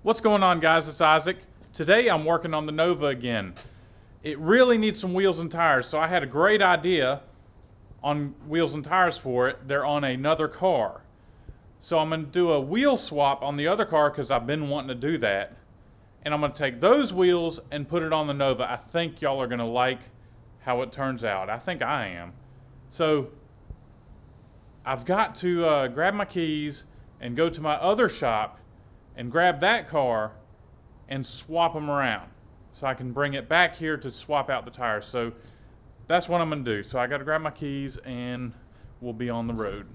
What's going on, guys? It's Isaac. Today I'm working on the Nova again. It really needs some wheels and tires, so I had a great idea on wheels and tires for it. They're on another car. So I'm going to do a wheel swap on the other car because I've been wanting to do that. And I'm going to take those wheels and put it on the Nova. I think y'all are going to like how it turns out. I think I am. So I've got to grab my keys and go to my other shop and grab that car and swap them around so I can bring it back here to swap out the tires. So that's what I'm going to do. So I got to grab my keys and we'll be on the road.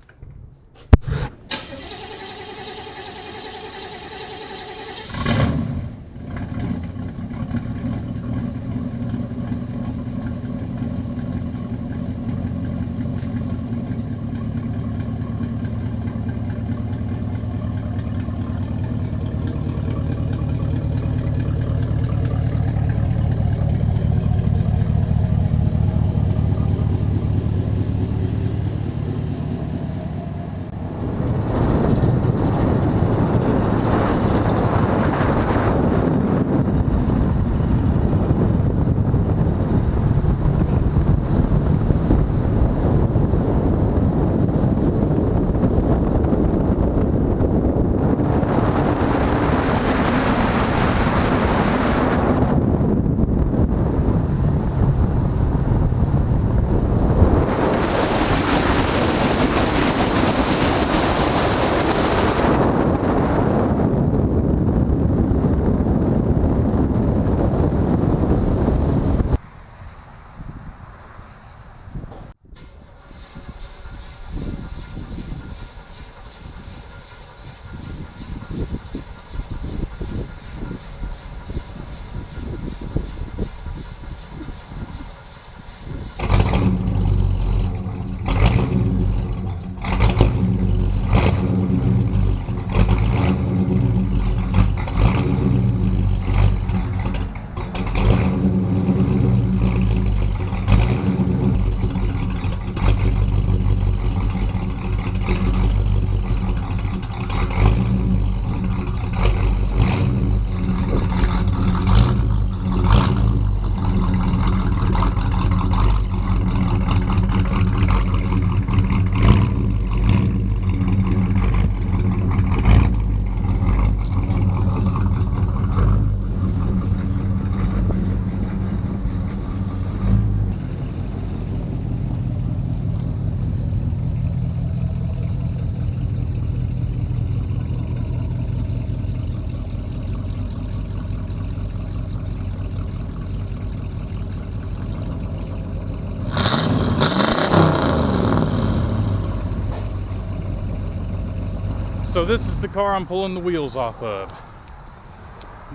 So this is the car I'm pulling the wheels off of.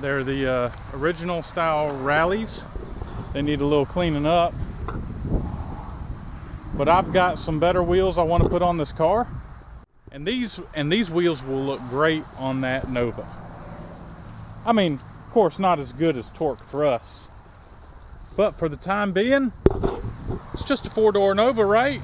They're the original style rallies. They need a little cleaning up. But I've got some better wheels I want to put on this car. And these wheels will look great on that Nova. I mean, of course, not as good as torque for us. But for the time being, it's just a four-door Nova, right?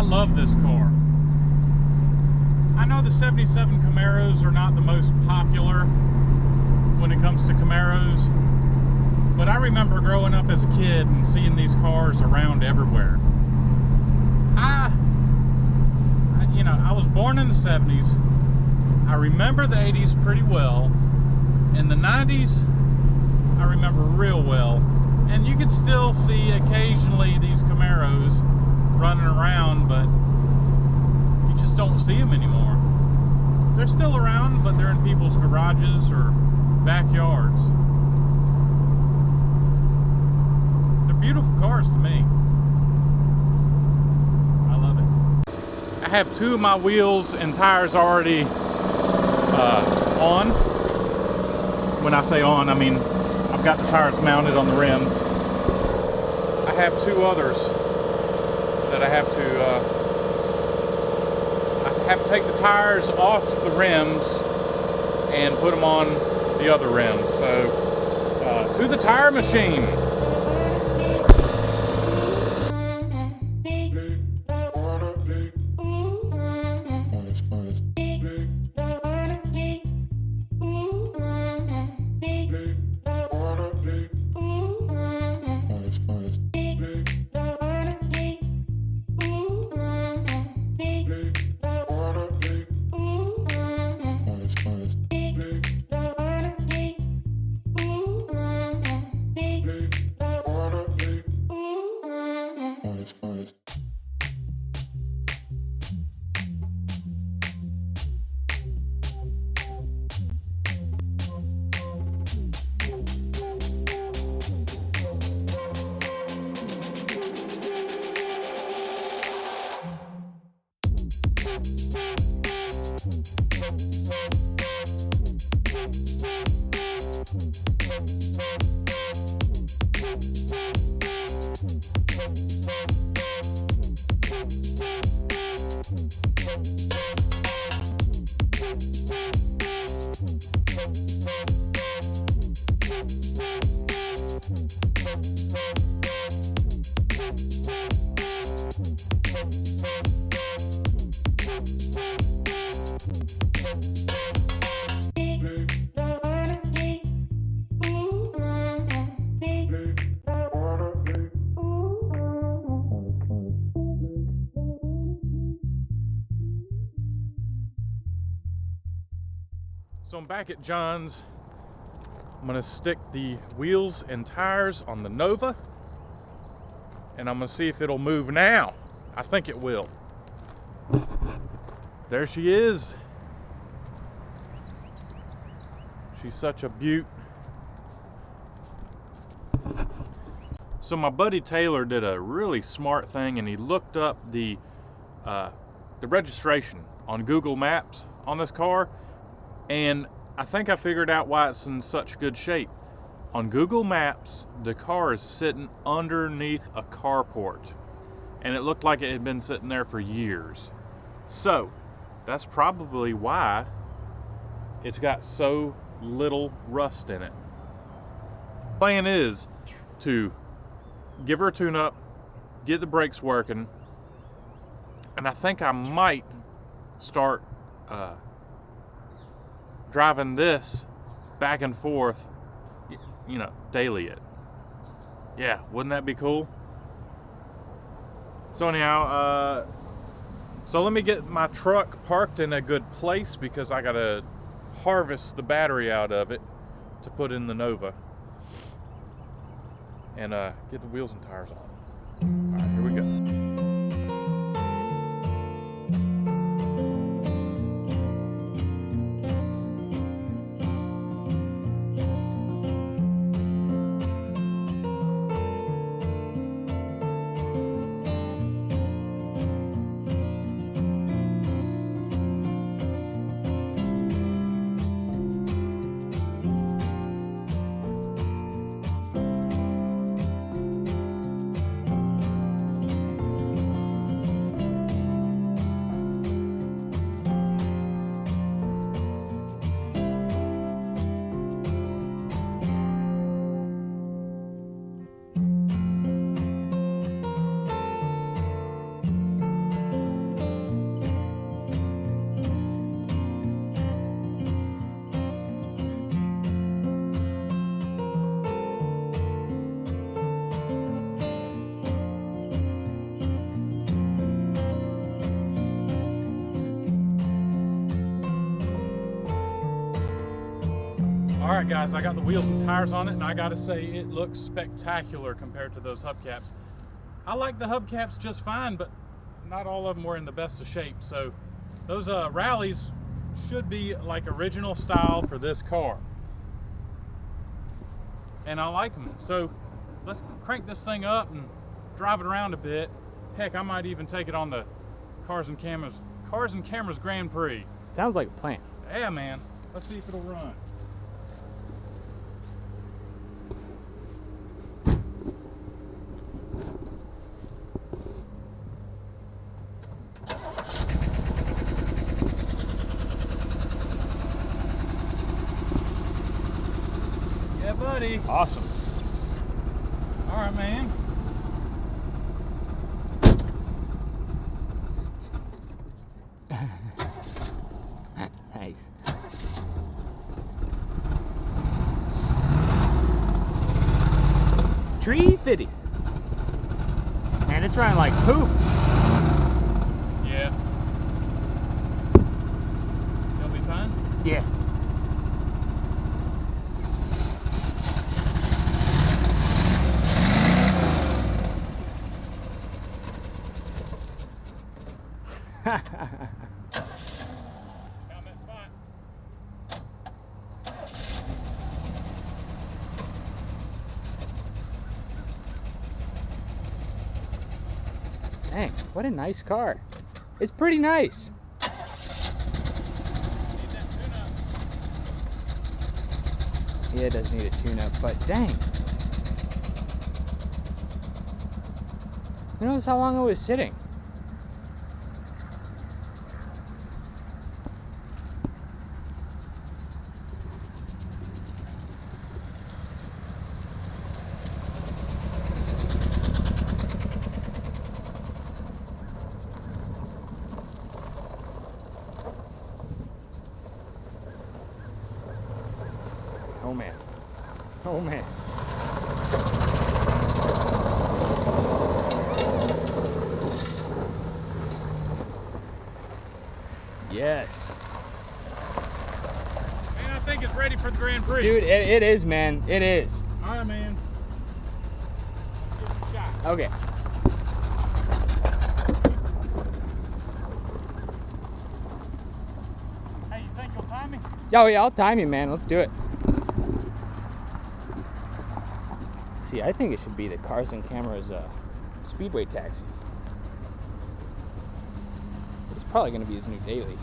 Love this car. I know the 77 Camaros are not the most popular when it comes to Camaros, but I remember growing up as a kid and seeing these cars around everywhere. I was born in the 70s. I remember the 80s pretty well. In the 90s, I remember real well. And you can still see occasionally these Camaros running around, but you just don't see them anymore. They're still around, but they're in people's garages or backyards. They're beautiful cars to me. I have two of my wheels and tires already on. When I say on, I mean I've got the tires mounted on the rims. I have two others that I have to take the tires off the rims and put them on the other rims. So to the tire machine. So I'm back at John's. I'm gonna stick the wheels and tires on the Nova, and I'm gonna see if it'll move now. I think it will. There she is. She's such a beaut. So my buddy Taylor did a really smart thing, and he looked up the registration on Google Maps on this car, and I think I figured out why it's in such good shape. On Google Maps, the car is sitting underneath a carport, and it looked like it had been sitting there for years. So that's probably why it's got so little rust in it. Plan is to give her a tune-up, get the brakes working, and I think I might start driving this back and forth, you know, daily. Yeah, wouldn't that be cool? So anyhow, so let me get my truck parked in a good place, because I gotta harvest the battery out of it to put in the Nova, and get the wheels and tires on. All right, here we go. Alright guys, I got the wheels and tires on it, and I gotta say it looks spectacular compared to those hubcaps. I like the hubcaps just fine, but not all of them were in the best of shape. So those rallies should be like original style for this car, and I like them. So let's crank this thing up and drive it around a bit. Heck, I might even take it on the Cars and Cameras Grand Prix. Sounds like a plan. Yeah, man. Let's see if it'll run. Yeah, buddy. Awesome. All right, man. Nice. Tree fitty. Man, it's running like poop. Yeah. You'll be fine? Yeah. Found that spot. Dang, what a nice car. It's pretty nice. Need that tune-up. Yeah, it does need a tune-up, but dang. Who knows how long it was sitting? Oh man. Oh man. Yes. Man, I think it's ready for the Grand Prix. Dude, it is, man. It is. All right, man. Let's give it a shot. Okay. Hey, you think you'll time me? Oh yeah, I'll time you, man. Let's do it. See, I think it should be the Cars and Cameras Speedway taxi. It's probably going to be his new daily.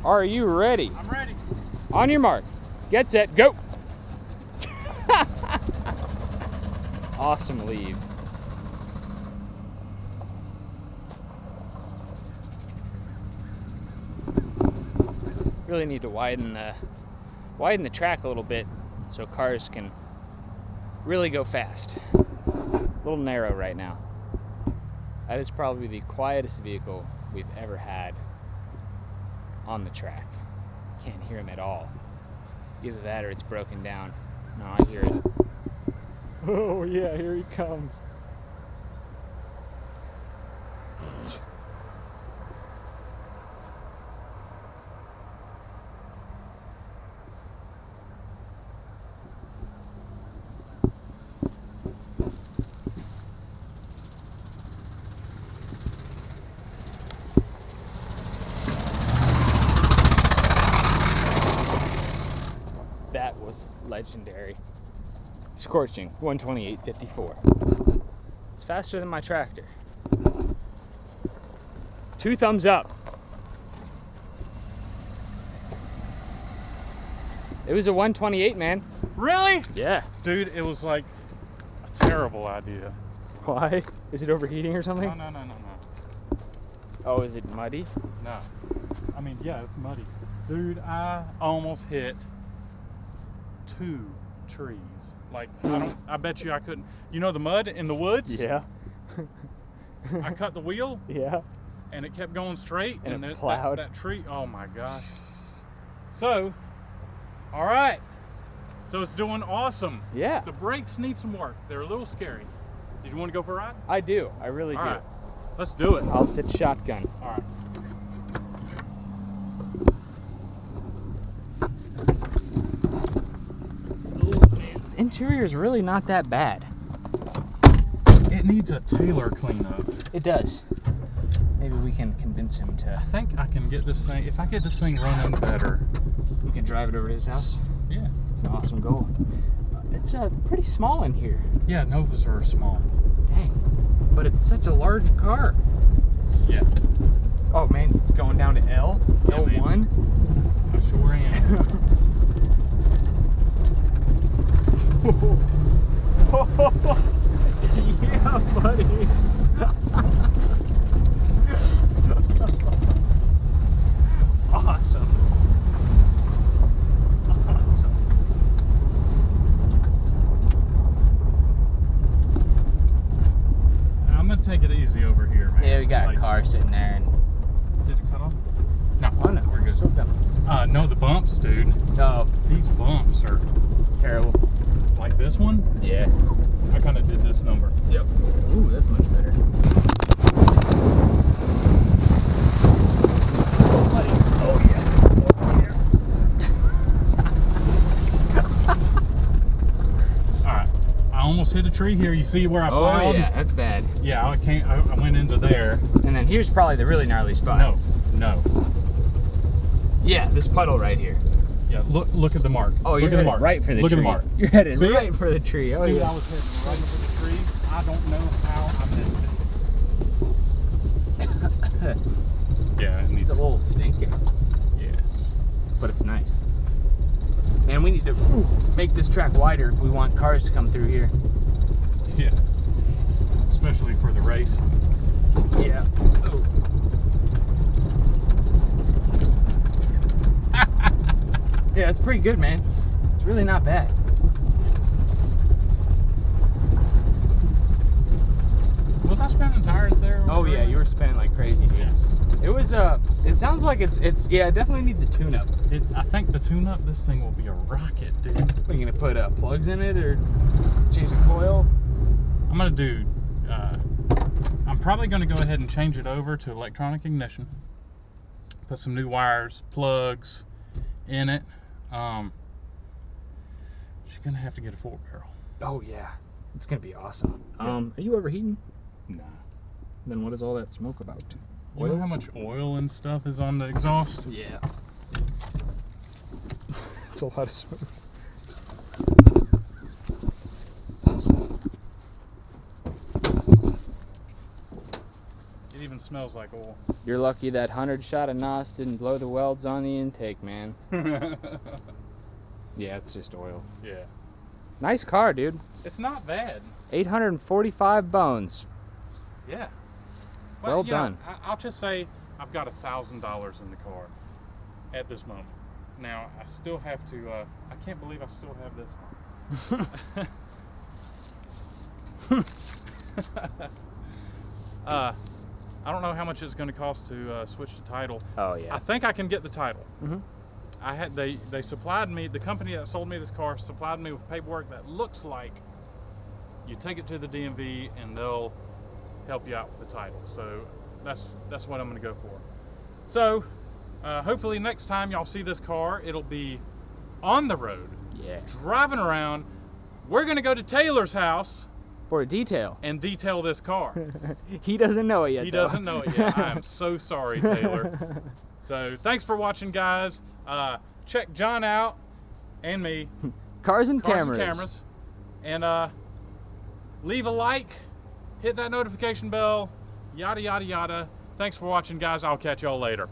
Are you ready? I'm ready. On your mark. Get set, go! Awesome lead. Really need to widen the track a little bit so cars can really go fast. A little narrow right now. That is probably the quietest vehicle we've ever had on the track. Can't hear him at all. Either that or it's broken down. No, I hear it. Oh yeah, here he comes. That was legendary. Scorching 128.54. It's faster than my tractor. 2 thumbs up. It was a 128, man. Really? Yeah. Dude, it was like a terrible idea. Why? Is it overheating or something? No. Oh, is it muddy? No. I mean, yeah, it's muddy. Dude, I almost hit 2 trees. Like, I bet you I couldn't. You know the mud in the woods? Yeah. I cut the wheel Yeah. and it kept going straight. And it that, plowed. that tree, oh my gosh. So, all right. So it's doing awesome. Yeah. The brakes need some work. They're a little scary. Did you want to go for a ride? I do. I really All do. right. Let's do it. I'll sit shotgun. All right. Interior is really not that bad. It needs a Taylor cleanup. It does. Maybe we can convince him to. I think I can get this thing, if I get this thing running better. You can drive it over to his house. Yeah. It's an awesome goal. It's pretty small in here. Yeah, Novas are small. Dang. but it's such a large car. Yeah. Oh man, going down to L? Yeah, L1? I sure am. Yeah, buddy. Awesome. Awesome. I'm gonna take it easy over here, man. Yeah, we got Like, a car sitting there and Did it cut off? No. oh no, We're good. still going. No, the bumps, dude. Oh, These bumps are terrible. like this one. Yeah. I kind of did this number. Yep. Ooh, that's much better. Oh, buddy. Oh, yeah. All right. I almost hit a tree here. You see where I plowed? Oh, yeah, that's bad. Yeah, I can't. I went into there. And then here's probably the really gnarly spot. No. Yeah, this puddle right here. Yeah, look at the mark. Oh, look you're at the headed mark. right for the look tree. Look at the mark. You're headed See right it? for the tree. Oh, Dude, yeah. I was heading right for the tree. I don't know how I missed it. Yeah, it needs It's a little stinking, Yeah. but it's nice. And we need to make this track wider if we want cars to come through here. Yeah. Especially for the race. Yeah. Oh. Yeah, it's pretty good, man. It's really not bad. Was I spinning tires there? Oh yeah, you were spinning like crazy, dude. Yes. It was it sounds like it's yeah, it definitely needs a tune-up. I think the tune-up, this thing will be a rocket, dude. Are you gonna put plugs in it or change the coil? I'm gonna do. I'm probably gonna go ahead and change it over to electronic ignition. Put some new wires, plugs in it. She's gonna have to get a 4-barrel. Oh yeah, it's gonna be awesome. Yeah. Are you overheating? Nah. Then what is all that smoke about? You know how much oil and stuff is on the exhaust? Yeah. It's a lot of smoke. It even smells like oil. You're lucky that 100 shot of NOS didn't blow the welds on the intake, man. Yeah, it's just oil. Yeah. Nice car, dude. It's not bad. 845 bones. Yeah. Well you know, done. I'll just say I've got $1,000 in the car at this moment. Now I still have to. I can't believe I still have this on. I don't know how much it's going to cost to switch the title. Oh yeah. I think I can get the title. Mhm. I had they supplied me, the company that sold me this car supplied me with paperwork that looks like you take it to the DMV and they'll help you out with the title. So that's what I'm going to go for. So hopefully next time y'all see this car, it'll be on the road, Yeah. driving around. We're going to go to Taylor's house For a detail. and detail this car. He doesn't know it yet. He though. doesn't know it yet. I am so sorry, Taylor. So thanks for watching, guys. Check John out and me. Cars and Cars cameras. and cameras. And leave a like, hit that notification bell, yada yada yada. Thanks for watching, guys. I'll catch y'all later.